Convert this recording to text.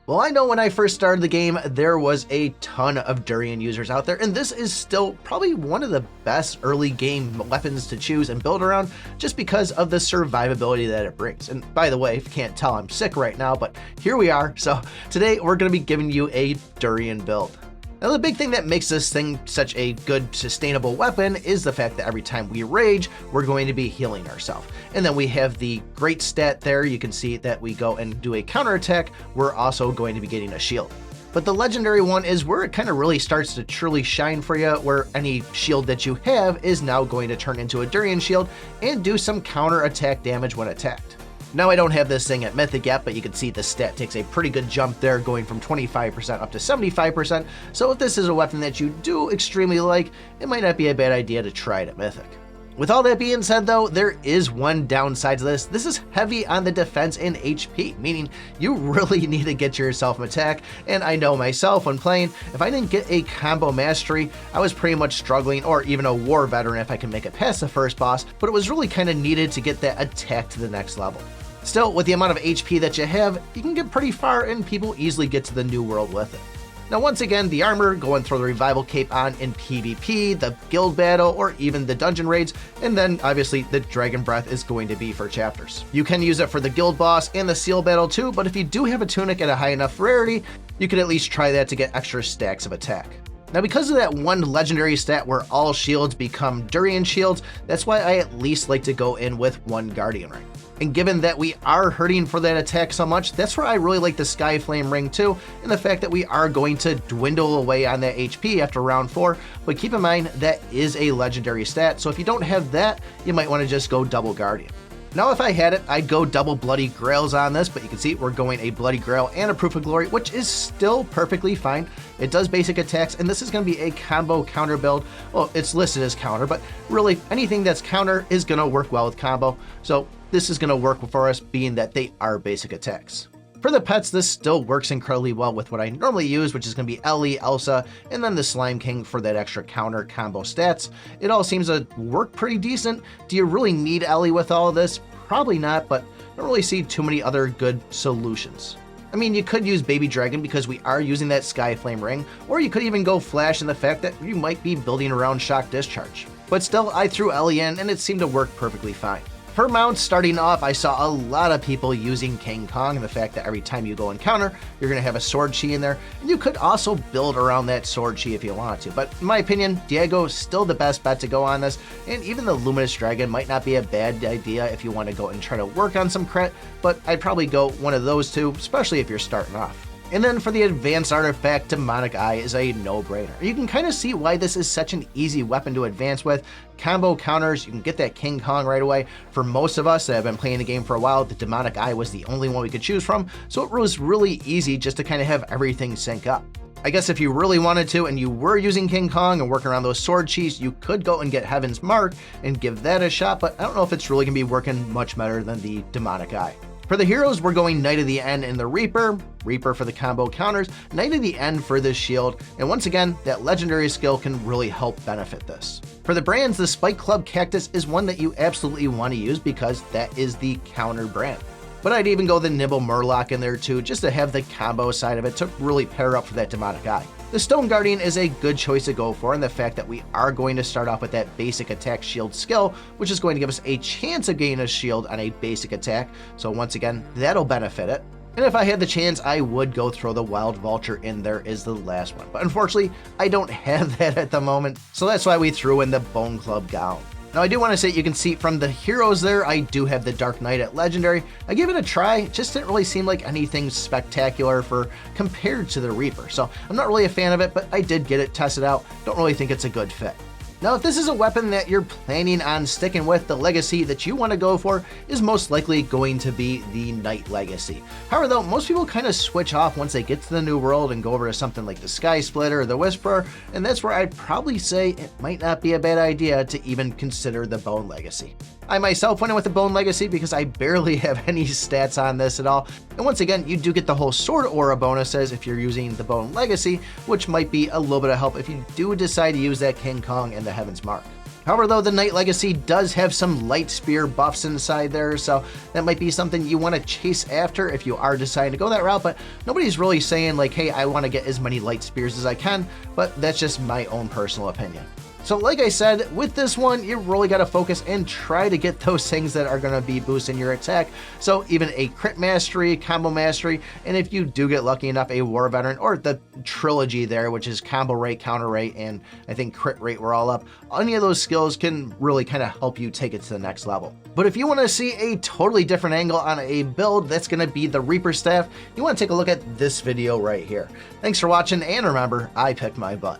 Well, I know when I first started the game, there was a ton of Durian users out there, and this is still probably one of the best early game weapons to choose and build around just because of the survivability that it brings. And by the way, if you can't tell, I'm sick right now, but here we are. So today we're going to be giving you a Durian build. Now, the big thing that makes this thing such a good, sustainable weapon is the fact that every time we rage, we're going to be healing ourselves. And then we have the great stat there. You can see that we go and do a counterattack. We're also going to be getting a shield. But the legendary one is where it kind of really starts to truly shine for you, where any shield that you have is now going to turn into a Durian shield and do some counterattack damage when attacked. Now, I don't have this thing at Mythic yet, but you can see the stat takes a pretty good jump there, going from 25% up to 75%. So if this is a weapon that you do extremely like, it might not be a bad idea to try it at Mythic. With all that being said though, there is one downside to this. This is heavy on the defense and HP, meaning you really need to get yourself an attack. And I know myself when playing, if I didn't get a combo mastery, I was pretty much struggling, or even a war veteran if I can make it past the first boss, but it was really kind of needed to get that attack to the next level. Still, with the amount of HP that you have, you can get pretty far and people easily get to the new world with it. Now, once again, the armor, go and throw the revival cape on in PvP, the guild battle, or even the dungeon raids, and then obviously the dragon breath is going to be for chapters. You can use it for the guild boss and the seal battle too, but if you do have a tunic at a high enough rarity, you can at least try that to get extra stacks of attack. Now, because of that one legendary stat where all shields become Durian shields, that's why I at least like to go in with one guardian ring. And given that we are hurting for that attack so much, that's where I really like the Sky Flame ring too, and the fact that we are going to dwindle away on that HP after round 4, but keep in mind that is a legendary stat, so if you don't have that, you might want to just go double guardian. Now, if I had it, I'd go double Bloody Grails on this, but you can see we're going a Bloody Grail and a Proof of Glory, which is still perfectly fine. It does basic attacks, and this is going to be a combo counter build. Well, it's listed as counter, but really anything that's counter is going to work well with combo. So this is going to work for us, being that they are basic attacks. For the pets, this still works incredibly well with what I normally use, which is going to be Ellie, Elsa, and then the Slime King for that extra counter combo stats. It all seems to work pretty decent. Do you really need Ellie with all of this? Probably not, but I don't really see too many other good solutions. I mean, you could use Baby Dragon because we are using that Sky Flame ring, or you could even go Flash in the fact that you might be building around Shock Discharge. But still, I threw Ellie in and it seemed to work perfectly fine. For mounts, starting off, I saw a lot of people using King Kong, and the fact that every time you go encounter, you're going to have a sword chi in there, and you could also build around that sword chi if you want to. But in my opinion, Diego is still the best bet to go on this, and even the Luminous Dragon might not be a bad idea if you want to go and try to work on some crit, but I'd probably go one of those two, especially if you're starting off. And then for the advanced artifact, Demonic Eye is a no-brainer. You can kind of see why this is such an easy weapon to advance with. Combo counters, you can get that King Kong right away. For most of us that have been playing the game for a while, the Demonic Eye was the only one we could choose from, so it was really easy just to kind of have everything sync up. I guess if you really wanted to and you were using King Kong and working around those sword chis, you could go and get Heaven's Mark and give that a shot, but I don't know if it's really going to be working much better than the Demonic Eye. For the heroes, we're going Knight of the End and the Reaper for the combo counters, Knight of the End for this shield, and once again, that legendary skill can really help benefit this. For the brands, the Spike Club Cactus is one that you absolutely want to use because that is the counter brand. But I'd even go the Nimble Murloc in there too, just to have the combo side of it to really pair up for that Demonic Eye. The Stone Guardian is a good choice to go for, and the fact that we are going to start off with that basic attack shield skill, which is going to give us a chance of getting a shield on a basic attack, so once again, that'll benefit it. And if I had the chance, I would go throw the Wild Vulture in there as the last one, but unfortunately, I don't have that at the moment, so that's why we threw in the Bone Club Gown. Now, I do want to say, you can see from the heroes there, I do have the Dark Knight at Legendary. I gave it a try, it just didn't really seem like anything spectacular compared to the Reaper. So I'm not really a fan of it, but I did get it tested out. Don't really think it's a good fit. Now, if this is a weapon that you're planning on sticking with, the legacy that you want to go for is most likely going to be the Knight Legacy. However, though, most people kind of switch off once they get to the new world and go over to something like the Sky Splitter or the Whisperer, and that's where I'd probably say it might not be a bad idea to even consider the Bone Legacy. I myself went in with the Bone Legacy because I barely have any stats on this at all. And once again, you do get the whole Sword Aura bonuses if you're using the Bone Legacy, which might be a little bit of help if you do decide to use that King Kong and the Heaven's Mark. However, though, the Knight Legacy does have some light spear buffs inside there, so that might be something you want to chase after if you are deciding to go that route, but nobody's really saying like, hey, I want to get as many light spears as I can, but that's just my own personal opinion. So like I said, with this one, you really got to focus and try to get those things that are going to be boosting your attack. So even a crit mastery, combo mastery, and if you do get lucky enough, a war veteran, or the trilogy there, which is combo rate, counter rate, and I think crit rate were all up. Any of those skills can really kind of help you take it to the next level. But if you want to see a totally different angle on a build that's going to be the Reaper Staff, you want to take a look at this video right here. Thanks for watching, and remember, I picked my butt.